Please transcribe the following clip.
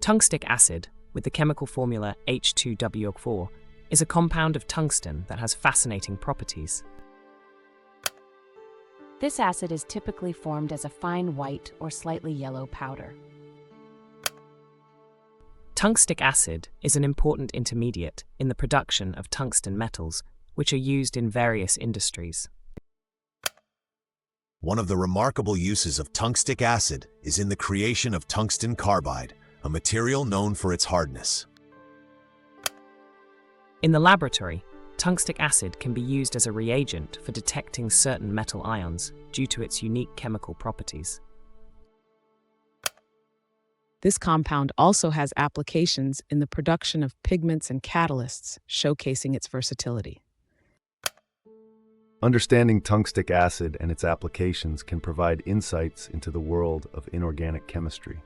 Tungstic acid, with the chemical formula H₂WO₄, is a compound of tungsten that has fascinating properties. This acid is typically formed as a fine white or slightly yellow powder. Tungstic acid is an important intermediate in the production of tungsten metals, which are used in various industries. One of the remarkable uses of tungstic acid is in the creation of tungsten carbide, a material known for its hardness. In the laboratory, tungstic acid can be used as a reagent for detecting certain metal ions due to its unique chemical properties. This compound also has applications in the production of pigments and catalysts, showcasing its versatility. Understanding tungstic acid and its applications can provide insights into the world of inorganic chemistry.